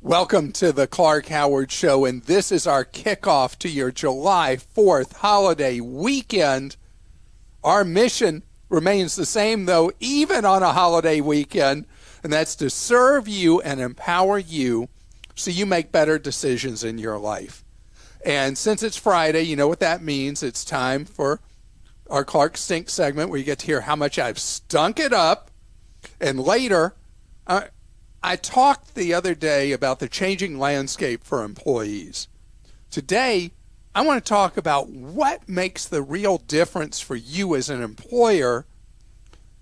Welcome to the Clark Howard Show, and this is our kickoff to your July 4th holiday weekend. Our mission remains the same, though, even on a holiday weekend, and that's to serve you and empower you so you make better decisions in your life. And since it's Friday, you know what that means. It's time for our Clark Stink segment where you get to hear how much I've stunk it up. And later, I talked the other day about the changing landscape for employees. Today, I want to talk about what makes the real difference for you as an employer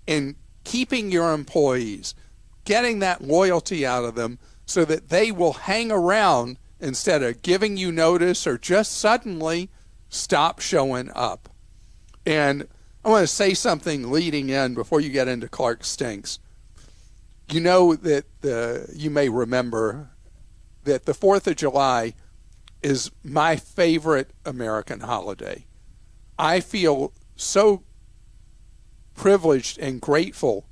in keeping your employees, getting that loyalty out of them so that they will hang around instead of giving you notice or just suddenly stop showing up. And I want to say something leading in before you get into Clark Stinks. You know that you may remember that the 4th of July is my favorite American holiday. I feel so privileged and grateful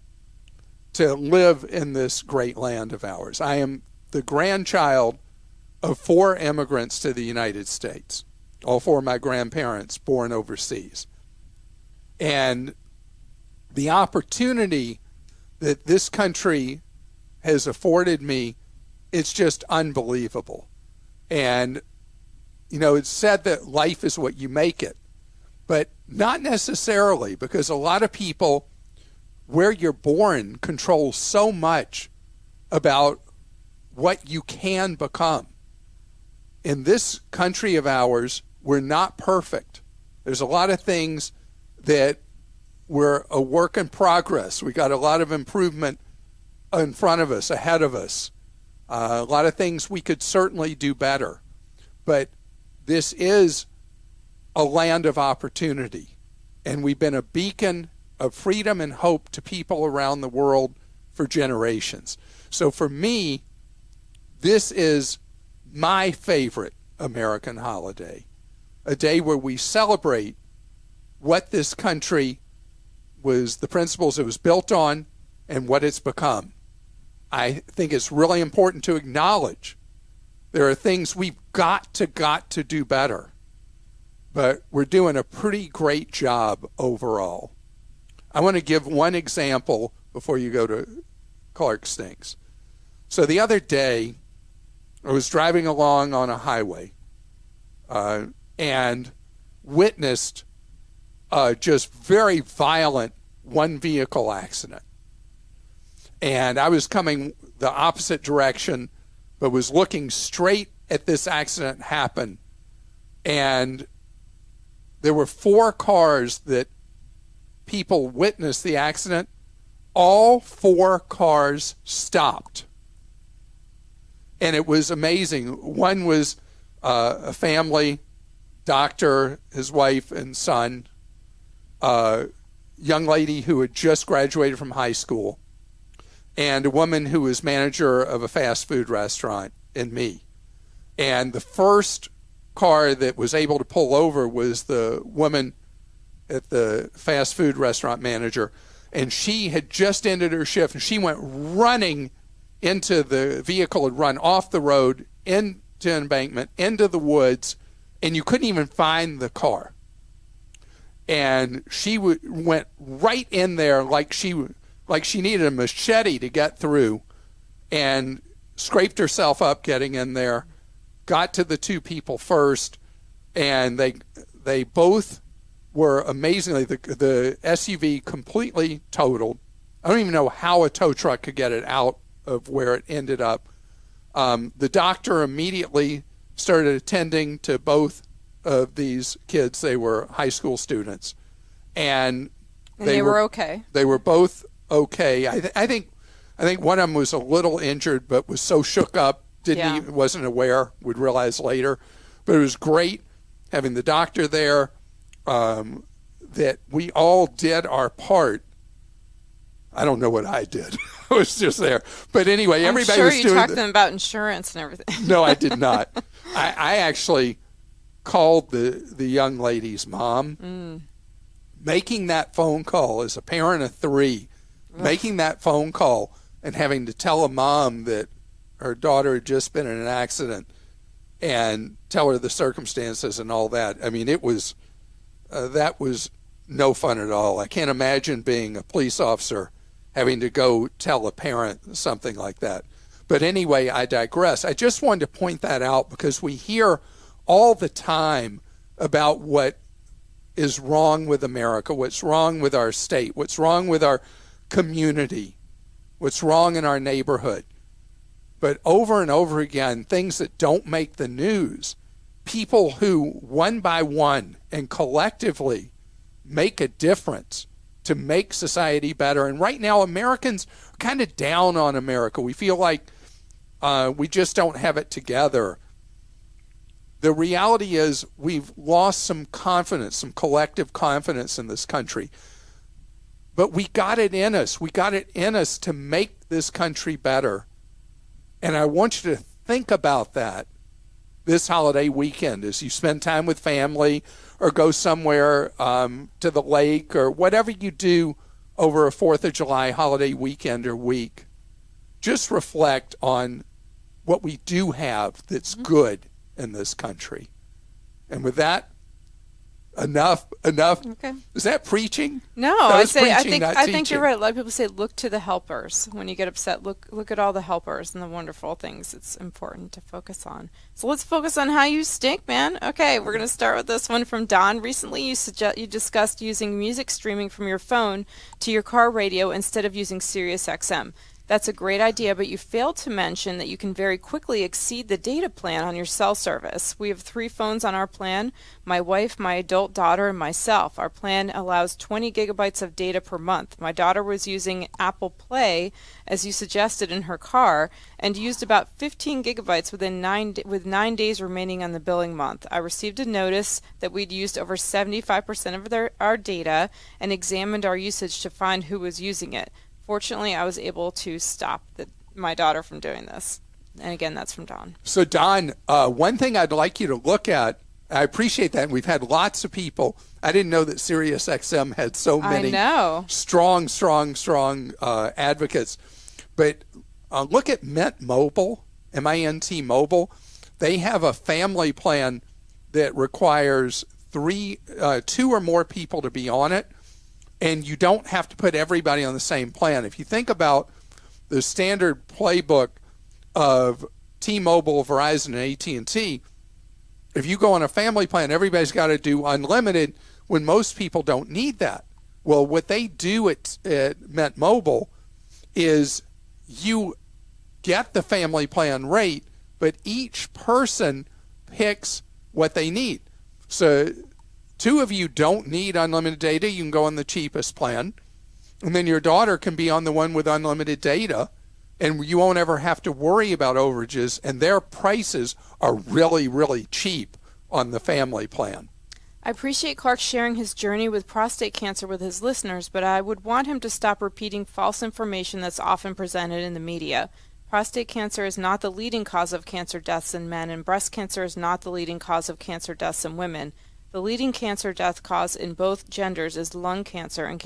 to live in this great land of ours. I am the grandchild of 4 immigrants to the United States, all 4 of my grandparents born overseas. And the opportunity that this country has afforded me, it's just unbelievable. And, you know, it's said that life is what you make it, but not necessarily, because a lot of people, where you're born, controls so much about what you can become. In this country of ours, we're not perfect. There's a lot of things that we're a work in progress. We got a lot of improvement in front of us, ahead of us. A lot of things we could certainly do better. But this is a land of opportunity. And we've been a beacon of freedom and hope to people around the world for generations. So for me, this is my favorite American holiday. A day where we celebrate what this country was, the principles it was built on, and what it's become. I think it's really important to acknowledge there are things we've got to do better, but we're doing a pretty great job overall. I want to give one example before you go to Clark Stinks. So the other day, I was driving along on a highway and witnessed just very violent one-vehicle accident. And I was coming the opposite direction, but was looking straight at this accident happen. And there were 4 cars that people witnessed the accident. All 4 cars stopped. And it was amazing. One was a family, doctor, his wife and son, young lady who had just graduated from high school, and a woman who was manager of a fast food restaurant, and me. And the first car that was able to pull over was the woman at the fast food restaurant manager, and she had just ended her shift, and she went running into the vehicle, had run off the road, into an embankment, into the woods, and you couldn't even find the car. And she went right in there like she needed a machete to get through, and scraped herself up getting in there, got to the 2 people first, and they both were amazingly, the SUV completely totaled. I don't even know how a tow truck could get it out of where it ended up. The doctor immediately started attending to both of these kids. They were high school students, and they were okay. They were both okay. I think one of them was a little injured, but was so shook up, wasn't aware. Would realize later. But it was great having the doctor there. That we all did our part. I don't know what I did. I was just there. But anyway, everybody was doing. I'm sure you talked to them about insurance and everything. No, I did not. I actually called the young lady's mom. Making that phone call as a parent of 3, making that phone call and having to tell a mom that her daughter had just been in an accident and tell her the circumstances and all that. I mean, it was that was no fun at all. I can't imagine being a police officer having to go tell a parent something like that. But anyway, I digress. I just wanted to point that out because we hear all the time about what is wrong with America, what's wrong with our state, what's wrong with our community, what's wrong in our neighborhood. But over and over again, things that don't make the news, people who one by one and collectively make a difference to make society better. And right now, Americans are kind of down on America. We feel like we just don't have it together. The reality is we've lost some confidence, some collective confidence in this country. But we got it in us. We got it in us to make this country better. And I want you to think about that this holiday weekend as you spend time with family or go somewhere to the lake or whatever you do over a 4th of July holiday weekend or week. Just reflect on what we do have that's good in this country. And with that, enough. Okay. Is that preaching? No, I think you're right. A lot of people say look to the helpers. When you get upset, look at all the helpers and the wonderful things it's important to focus on. So let's focus on how you stink, man. Okay, we're going to start with this one from Don. Recently you discussed using music streaming from your phone to your car radio instead of using Sirius XM. That's a great idea, but you failed to mention that you can very quickly exceed the data plan on your cell service. We have 3 phones on our plan, my wife, my adult daughter, and myself. Our plan allows 20 gigabytes of data per month. My daughter was using Apple Play, as you suggested, in her car, and used about 15 gigabytes with 9 days remaining on the billing month. I received a notice that we'd used over 75% of our data and examined our usage to find who was using it. Fortunately, I was able to stop my daughter from doing this. And again, that's from Don. So Don, one thing I'd like you to look at, I appreciate that, and we've had lots of people. I didn't know that Sirius XM had so many strong advocates. But look at Mint Mobile, M-I-N-T Mobile. They have a family plan that requires 2 or more people to be on it. And you don't have to put everybody on the same plan. If you think about the standard playbook of T-Mobile, Verizon, and AT&T, if you go on a family plan, everybody's got to do unlimited when most people don't need that. Well, what they do at Mint Mobile is you get the family plan rate, but each person picks what they need. So 2 of you don't need unlimited data. You can go on the cheapest plan. And then your daughter can be on the one with unlimited data, and you won't ever have to worry about overages. And their prices are really, really cheap on the family plan. I appreciate Clark sharing his journey with prostate cancer with his listeners, but I would want him to stop repeating false information that's often presented in the media. Prostate cancer is not the leading cause of cancer deaths in men, and breast cancer is not the leading cause of cancer deaths in women. The leading cancer death cause in both genders is lung cancer and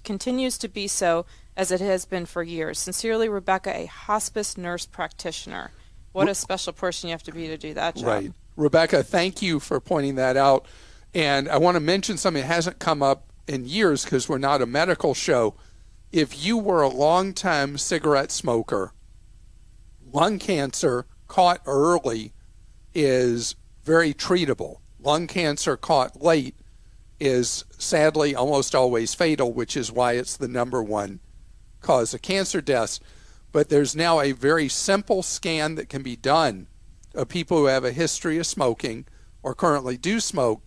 continues to be so as it has been for years. Sincerely, Rebecca, a hospice nurse practitioner. What a special person you have to be to do that job. Right. Rebecca, thank you for pointing that out. And I want to mention something that hasn't come up in years because we're not a medical show. If you were a long-time cigarette smoker, lung cancer caught early is very treatable. Lung cancer caught late is sadly almost always fatal, which is why it's the number 1 cause of cancer deaths. But there's now a very simple scan that can be done of people who have a history of smoking or currently do smoke,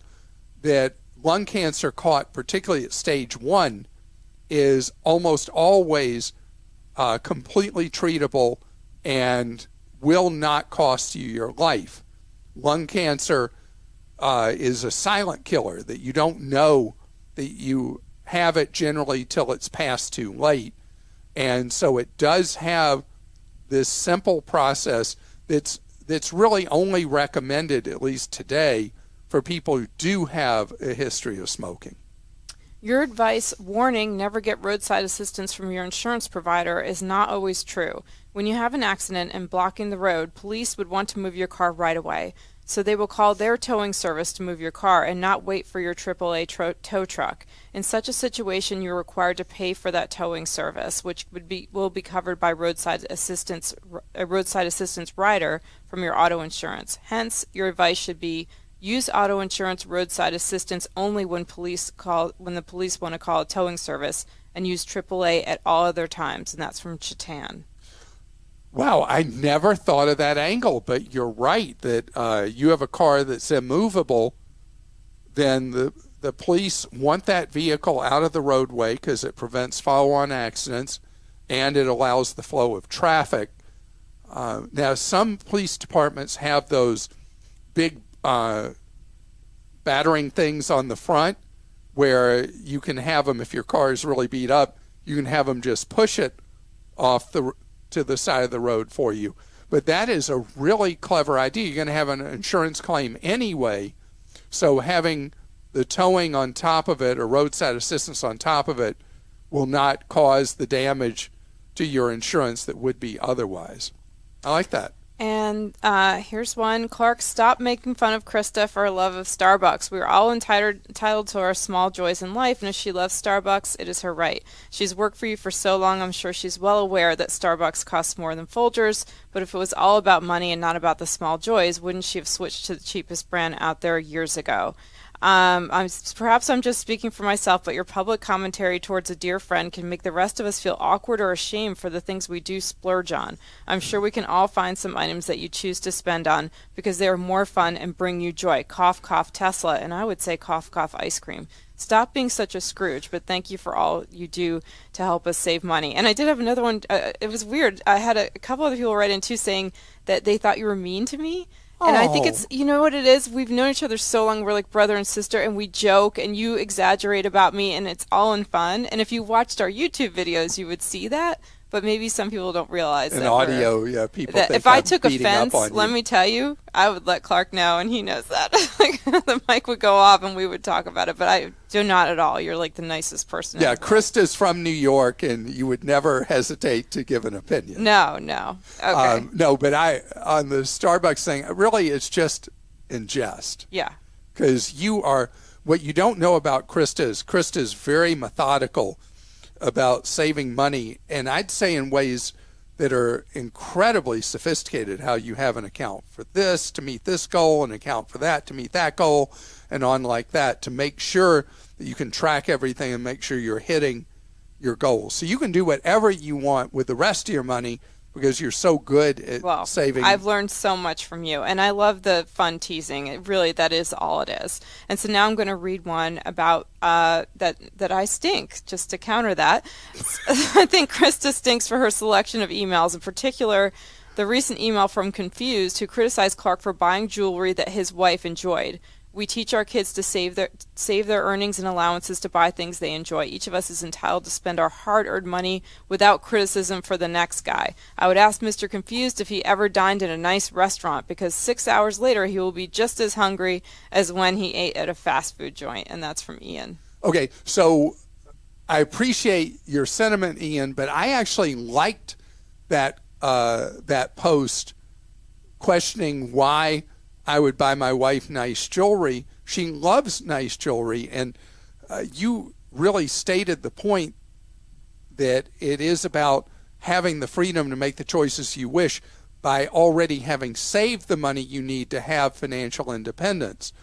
that lung cancer caught, particularly at stage 1, is almost always completely treatable and will not cost you your life. Lung cancer is a silent killer that you don't know that you have it generally till it's past too late. And so it does have this simple process that's really only recommended, at least today, for people who do have a history of smoking. Your advice, warning, never get roadside assistance from your insurance provider, is not always true. When you have an accident and blocking the road, police would want to move your car right away. So they will call their towing service to move your car and not wait for your AAA tow truck. In such a situation, you're required to pay for that towing service, which will be covered by a roadside assistance rider from your auto insurance. Hence, your advice should be use auto insurance roadside assistance only when the police want to call a towing service, and use AAA at all other times. And that's from Chatan. Wow, I never thought of that angle, but you're right that you have a car that's immovable, then the police want that vehicle out of the roadway because it prevents follow-on accidents and it allows the flow of traffic. Now, some police departments have those big battering things on the front where you can have them, if your car is really beat up, you can have them just push it off to the side of the road for you. But that is a really clever idea. You're going to have an insurance claim anyway, so having the towing on top of it or roadside assistance on top of it will not cause the damage to your insurance that would be otherwise. I like that. And here's one. Clark, stop making fun of Christa for her love of Starbucks. We are all entitled to our small joys in life, and if she loves Starbucks, it is her right. She's worked for you for so long, I'm sure she's well aware that Starbucks costs more than Folgers, but if it was all about money and not about the small joys, wouldn't she have switched to the cheapest brand out there years ago? Perhaps I'm just speaking for myself, but your public commentary towards a dear friend can make the rest of us feel awkward or ashamed for the things we do splurge on. I'm sure we can all find some items that you choose to spend on because they are more fun and bring you joy. Cough, cough, Tesla, and I would say cough, cough, ice cream. Stop being such a Scrooge, but thank you for all you do to help us save money. And I did have another one. It was weird. I had a couple other people write in too saying that they thought you were mean to me. And I think it's, you know what it is? We've known each other so long. We're like brother and sister, and we joke, and you exaggerate about me, and it's all in fun. And if you watched our YouTube videos, you would see that. But maybe some people don't realize in that. audio, yeah, people think if I took beating offense, up on let you. me tell you, I would let Clark know, and he knows that. The mic would go off, and we would talk about it. But I do not at all. You're like the nicest person. Yeah, Christa's from New York, and you would never hesitate to give an opinion. No. Okay. No, but on the Starbucks thing, really, it's just in jest. Yeah. Because what you don't know about Christa's very methodical about saving money, and I'd say in ways that are incredibly sophisticated, how you have an account for this to meet this goal, an account for that to meet that goal, and on like that to make sure that you can track everything and make sure you're hitting your goals. So you can do whatever you want with the rest of your money because you're so good at saving. I've learned so much from you, and I love the fun teasing. That is all it is. And so now I'm going to read one about that I stink, just to counter that. I think Christa stinks for her selection of emails, in particular the recent email from Confused, who criticized Clark for buying jewelry that his wife enjoyed. We teach our kids to save their earnings and allowances to buy things they enjoy. Each of us is entitled to spend our hard-earned money without criticism for the next guy. I would ask Mr. Confused if he ever dined in a nice restaurant, because 6 hours later he will be just as hungry as when he ate at a fast food joint. And that's from Ian. Okay, so I appreciate your sentiment, Ian, but I actually liked that post questioning why I would buy my wife nice jewelry. She loves nice jewelry, and you really stated the point that it is about having the freedom to make the choices you wish by already having saved the money you need to have financial independence.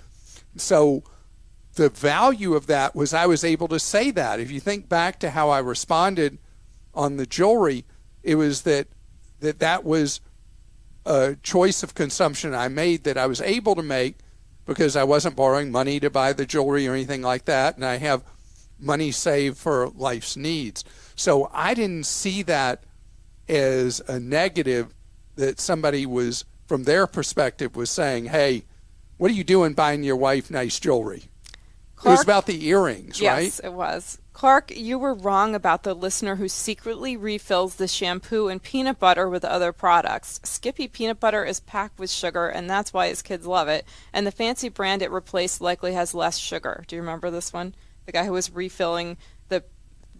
So the value of that was I was able to say that. If you think back to how I responded on the jewelry, it was that was a choice of consumption I made that I was able to make because I wasn't borrowing money to buy the jewelry or anything like that, and I have money saved for life's needs. So I didn't see that as a negative, that somebody was, from their perspective, was saying, hey, what are you doing buying your wife nice jewelry? Clark, it was about the earrings, right? Yes, it was. Clark, you were wrong about the listener who secretly refills the shampoo and peanut butter with other products. Skippy peanut butter is packed with sugar, and that's why his kids love it. And the fancy brand it replaced likely has less sugar. Do you remember this one? the guy who was refilling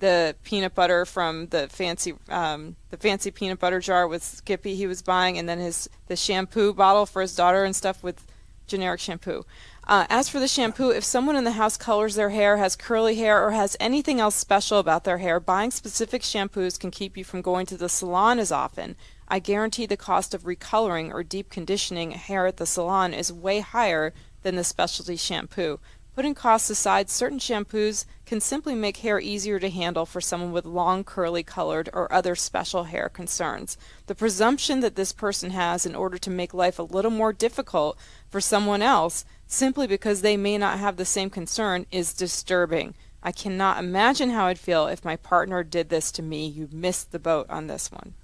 the peanut butter from the fancy peanut butter jar with Skippy he was buying, and then the shampoo bottle for his daughter and stuff with generic shampoo. As for the shampoo, if someone in the house colors their hair, has curly hair, or has anything else special about their hair, buying specific shampoos can keep you from going to the salon as often. I guarantee the cost of recoloring or deep conditioning hair at the salon is way higher than the specialty shampoo. Putting costs aside, certain shampoos can simply make hair easier to handle for someone with long, curly, colored, or other special hair concerns. The presumption that this person has in order to make life a little more difficult for someone else, simply because they may not have the same concern, is disturbing. I cannot imagine how I'd feel if my partner did this to me. You missed the boat on this one.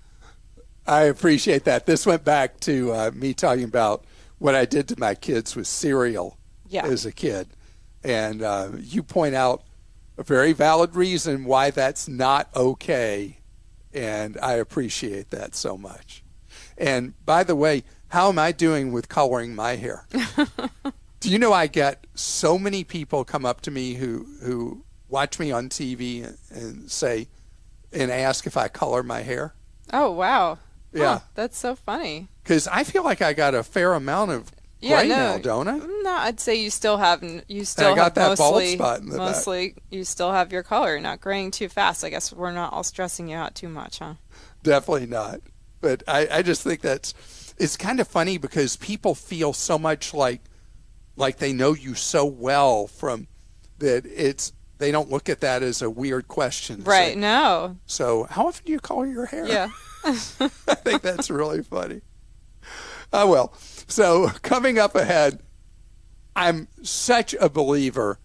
I appreciate that. This went back to me talking about what I did to my kids with cereal as a kid. And you point out a very valid reason why that's not okay. And I appreciate that so much. And by the way, how am I doing with coloring my hair? Do you know I get so many people come up to me who watch me on TV and say, and ask if I color my hair? Oh, wow. Yeah. Huh, that's so funny. Because I feel like I got a fair amount of gray now, don't I? No, I'd say you still have that bald spot in the back. You still have your color. You're not graying too fast. I guess we're not all stressing you out too much, huh? Definitely not. But I just think it's kind of funny because people feel so much like they know you so well from that they don't look at that as a weird question. Right, no. So how often do you color your hair? Yeah. I think that's really funny. Well, so coming up ahead, I'm such a believer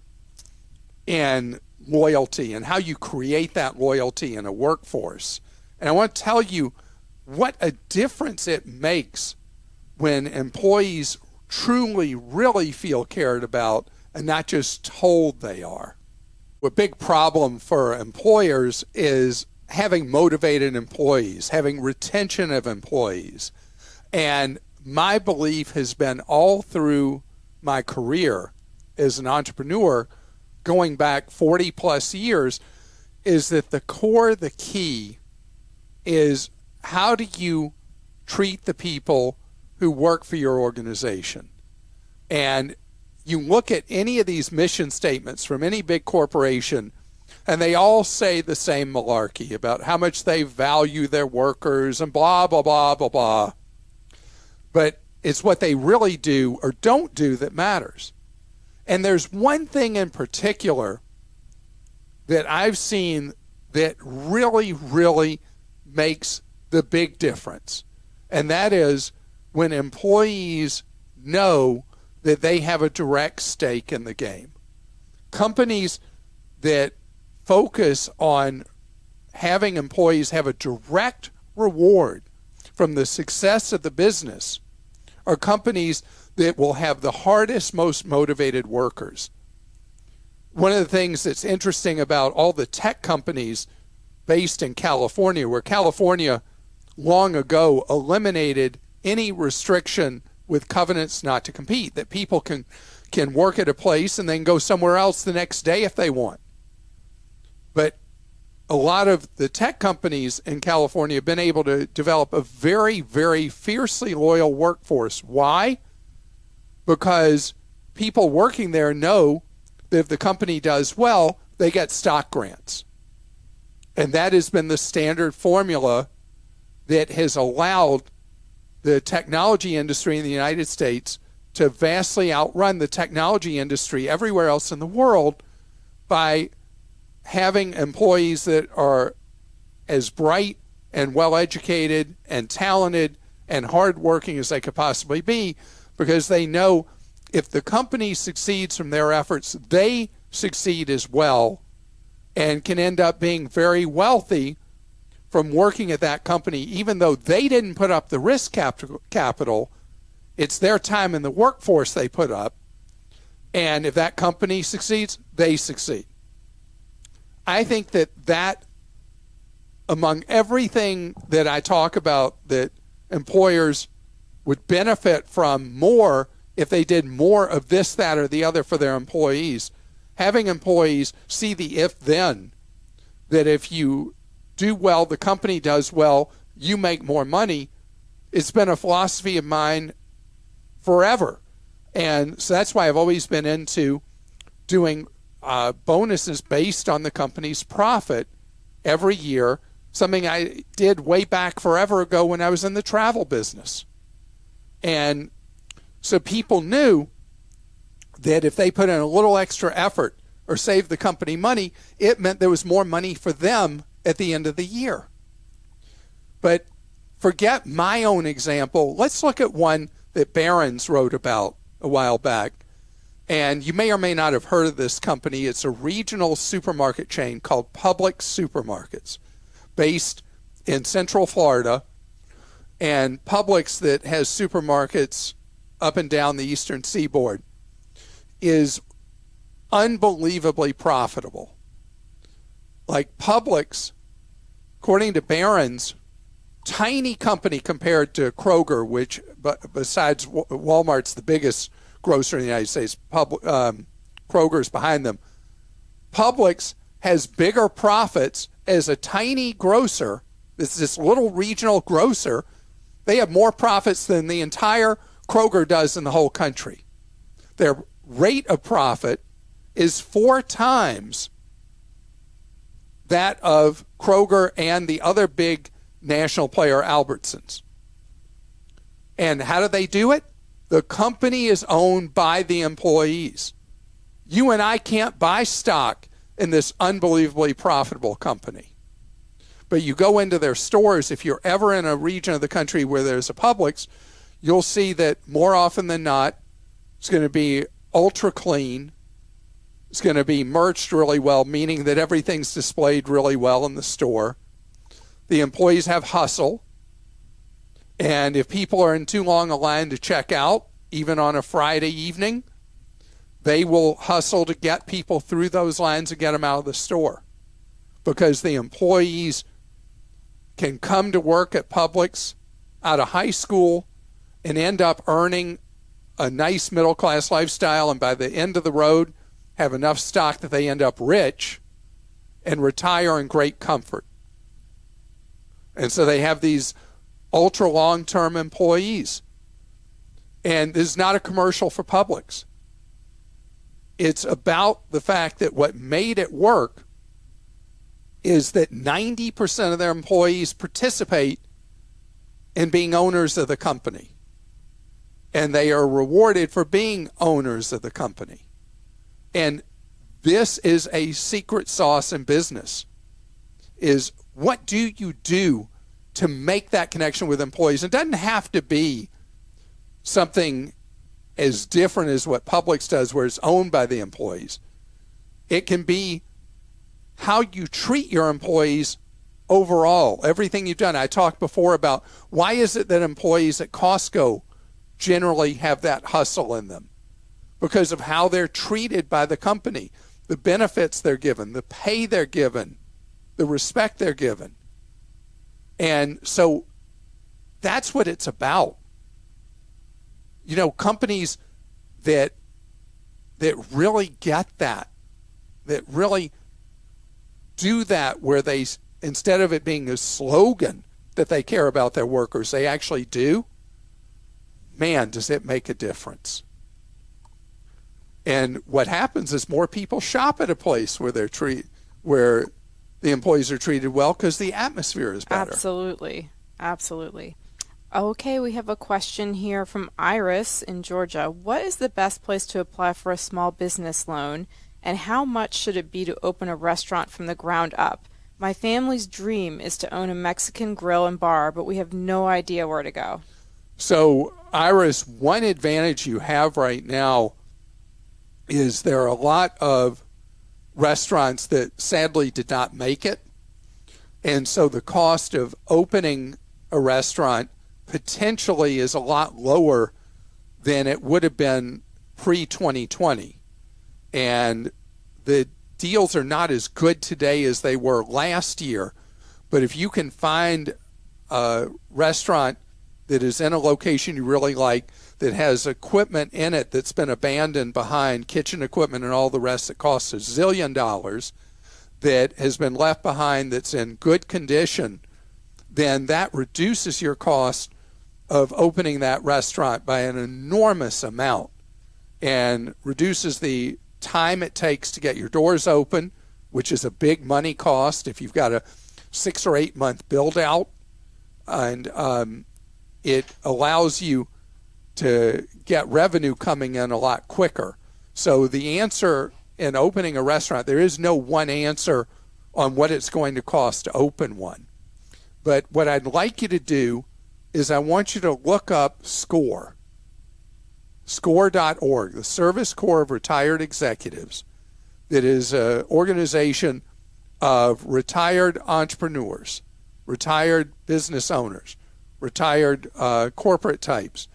in loyalty and how you create that loyalty in a workforce. And I want to tell you what a difference it makes when employees truly, really feel cared about and not just told they are. A big problem for employers is having motivated employees, having retention of employees. And my belief has been all through my career as an entrepreneur, going back 40 plus years, is that the key is how do you treat the people who work for your organization? And you look at any of these mission statements from any big corporation, and they all say the same malarkey about how much they value their workers and blah, blah, blah, blah, blah. But it's what they really do or don't do that matters. And there's one thing in particular that I've seen that really, really makes the big difference. And that is when employees know that they have a direct stake in the game. Companies that focus on having employees have a direct reward from the success of the business are companies that will have the hardest, most motivated workers. One of the things that's interesting about all the tech companies based in California, where California long ago eliminated any restriction with covenants not to compete, that people can work at a place and then go somewhere else the next day if they want. But a lot of the tech companies in California have been able to develop a very, very fiercely loyal workforce. Why? Because people working there know that if the company does well, they get stock grants. And that has been the standard formula that has allowed the technology industry in the United States to vastly outrun the technology industry everywhere else in the world by having employees that are as bright and well-educated and talented and hardworking as they could possibly be, because they know if the company succeeds from their efforts, they succeed as well and can end up being very wealthy from working at that company, even though they didn't put up the risk capital. It's their time in the workforce they put up. And if that company succeeds, they succeed. I think that among everything that I talk about that employers would benefit from more if they did more of this, that, or the other for their employees, having employees see the if-then, that if you do well, the company does well, you make more money. It's been a philosophy of mine forever. And so that's why I've always been into doing bonuses based on the company's profit every year, something I did way back forever ago when I was in the travel business. And so people knew that if they put in a little extra effort or saved the company money, it meant there was more money for them at the end of the year. But forget my own example. Let's look at one that Barron's wrote about a while back. And you may or may not have heard of this company. It's a regional supermarket chain called Publix Supermarkets, based in Central Florida. And Publix, that has supermarkets up and down the eastern seaboard, is unbelievably profitable. Like Publix, according to Barron's, tiny company compared to Kroger, which besides Walmart's the biggest grocer in the United States, Kroger's behind them. Publix has bigger profits as a tiny grocer. This little regional grocer. They have more profits than the entire Kroger does in the whole country. Their rate of profit is 4 times that of Kroger and the other big national player, Albertsons. And how do they do it? The company is owned by the employees. You and I can't buy stock in this unbelievably profitable company. But you go into their stores, if you're ever in a region of the country where there's a Publix, you'll see that more often than not, it's going to be ultra clean. It's going to be merched really well, meaning that everything's displayed really well in the store. The employees have hustle. And if people are in too long a line to check out, even on a Friday evening, they will hustle to get people through those lines and get them out of the store. Because the employees can come to work at Publix out of high school and end up earning a nice middle-class lifestyle, and by the end of the road have enough stock that they end up rich and retire in great comfort. And so they have these ultra long-term employees. And this is not a commercial for Publix. It's about the fact that what made it work is that 90% of their employees participate in being owners of the company. And they are rewarded for being owners of the company. And this is a secret sauce in business, is what do you do to make that connection with employees? It doesn't have to be something as different as what Publix does, where it's owned by the employees. It can be how you treat your employees overall, everything you've done. I talked before about why is it that employees at Costco generally have that hustle in them? Because of how they're treated by the company, the benefits they're given, the pay they're given, the respect they're given. And so that's what it's about. You know, companies that really get that really do that, where they, instead of it being a slogan that they care about their workers, they actually do, man, does it make a difference. And what happens is more people shop at a place where where the employees are treated well, because the atmosphere is better. Absolutely. Absolutely. Okay, we have a question here from Iris in Georgia. What is the best place to apply for a small business loan, and how much should it be to open a restaurant from the ground up? My family's dream is to own a Mexican grill and bar, but we have no idea where to go. So, Iris, one advantage you have right now is there are a lot of restaurants that sadly did not make it. And so the cost of opening a restaurant potentially is a lot lower than it would have been pre-2020. And the deals are not as good today as they were last year. But if you can find a restaurant that is in a location you really like, that has equipment in it that's been abandoned behind, kitchen equipment and all the rest that costs $1 zillion, that has been left behind, that's in good condition, then that reduces your cost of opening that restaurant by an enormous amount and reduces the time it takes to get your doors open, which is a big money cost if you've got a 6 or 8 month build out. And it allows you to get revenue coming in a lot quicker. So the answer in opening a restaurant, there is no one answer on what it's going to cost to open one. But what I'd like you to do is I want you to look up SCORE, SCORE.org, the Service Corps of Retired Executives. That is an organization of retired entrepreneurs, retired business owners, retired corporate types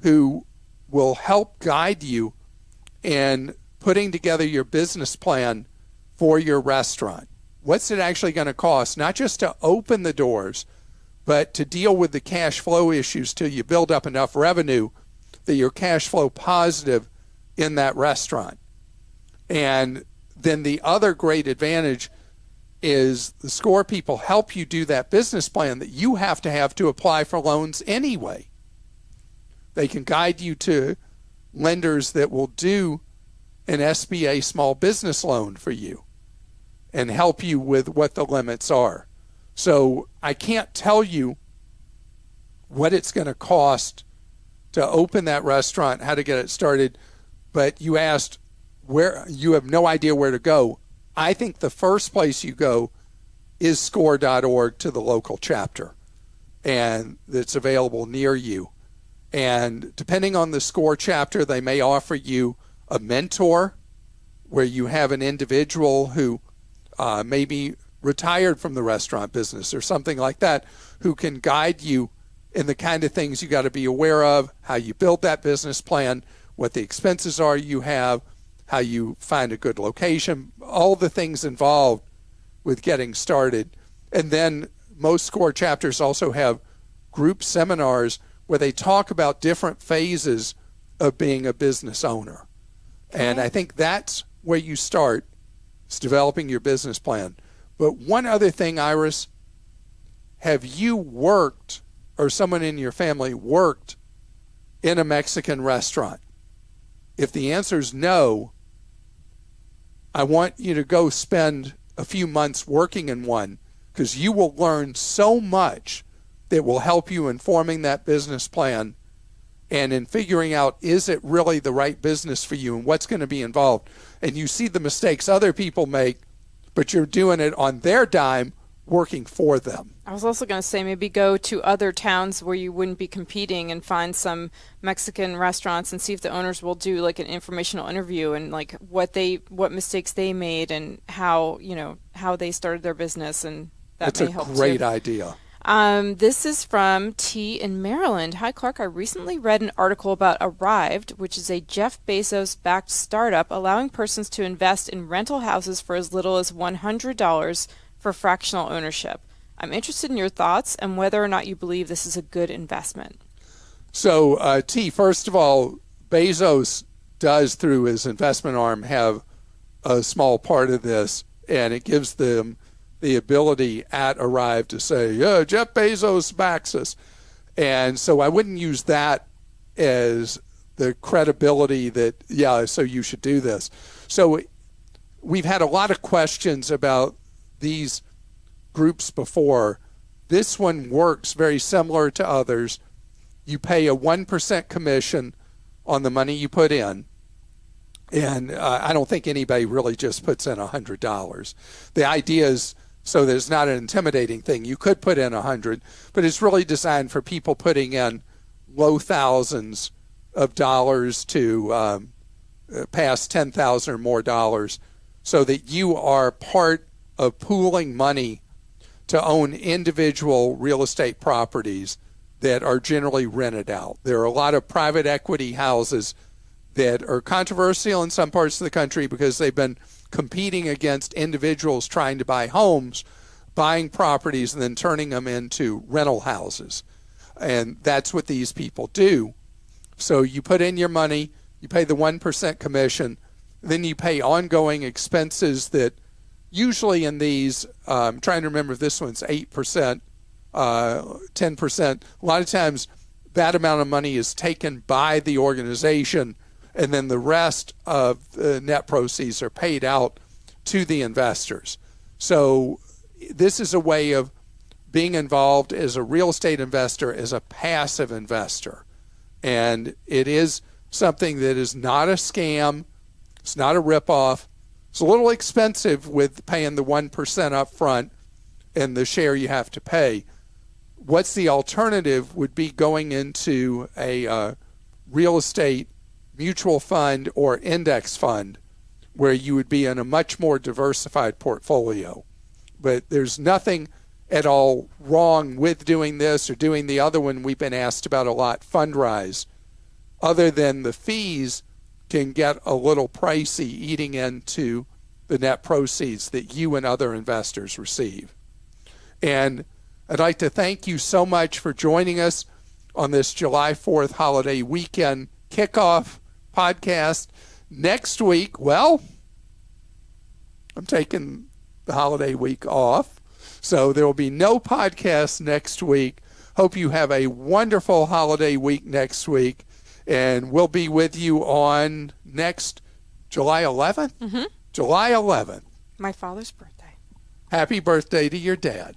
who will help guide you in putting together your business plan for your restaurant. What's it actually going to cost, not just to open the doors, but to deal with the cash flow issues till you build up enough revenue that you're cash flow positive in that restaurant. And then the other great advantage is the SCORE people help you do that business plan that you have to apply for loans anyway. They can guide you to lenders that will do an SBA small business loan for you and help you with what the limits are. So I can't tell you what it's going to cost to open that restaurant, how to get it started, but you asked where you have no idea where to go. I think the first place you go is SCORE.org to the local chapter, and it's available near you. And depending on the SCORE chapter, they may offer you a mentor where you have an individual who may be retired from the restaurant business or something like that, who can guide you in the kind of things you got to be aware of, how you build that business plan, what the expenses are you have, how you find a good location, all the things involved with getting started. And then most SCORE chapters also have group seminars where they talk about different phases of being a business owner. Okay. And I think that's where you start, is developing your business plan. But one other thing, Iris, have you worked, or someone in your family worked in a Mexican restaurant? If the answer is no, I want you to go spend a few months working in one, because you will learn so much that will help you in forming that business plan and in figuring out, is it really the right business for you and what's going to be involved. And you see the mistakes other people make, but you're doing it on their dime, working for them. I was also going to say maybe go to other towns where you wouldn't be competing and find some Mexican restaurants and see if the owners will do like an informational interview and like what mistakes they made and how they started their business, and that may help too. That's a great idea. This is from T in Maryland. Hi, Clark. I recently read an article about Arrived, which is a Jeff Bezos-backed startup allowing persons to invest in rental houses for as little as $100 for fractional ownership. I'm interested in your thoughts and whether or not you believe this is a good investment. So, T, first of all, Bezos does, through his investment arm, have a small part of this, and it gives them the ability at Arrive to say, yeah, Jeff Bezos backs us. And so I wouldn't use that as the credibility that, yeah, so you should do this. So we've had a lot of questions about these groups before. This one works very similar to others. You pay a 1% commission on the money you put in. And I don't think anybody really just puts in $100. The idea is so that it's not an intimidating thing. You could put in $100, but it's really designed for people putting in low thousands of dollars to past $10,000 or more dollars, so that you are part of pooling money to own individual real estate properties that are generally rented out. There are a lot of private equity houses that are controversial in some parts of the country because they've been competing against individuals trying to buy homes, buying properties, and then turning them into rental houses. And that's what these people do. So you put in your money, you pay the 1% commission, then you pay ongoing expenses that usually in these, I'm trying to remember if this one's 8%, 10%. A lot of times that amount of money is taken by the organization, and then the rest of the net proceeds are paid out to the investors. So this is a way of being involved as a real estate investor, as a passive investor. And it is something that is not a scam. It's not a ripoff. It's a little expensive with paying the 1% up front and the share you have to pay. What's the alternative would be going into a real estate mutual fund or index fund where you would be in a much more diversified portfolio. But there's nothing at all wrong with doing this or doing the other one we've been asked about a lot, Fundrise, other than the fees can get a little pricey eating into the net proceeds that you and other investors receive. And I'd like to thank you so much for joining us on this July 4th holiday weekend kickoff podcast. Next week, well, I'm taking the holiday week off, so there will be no podcast next week. Hope you have a wonderful holiday week next week, and we'll be with you on next July 11th? Mm-hmm. July 11th. My father's birthday. Happy birthday to your dad.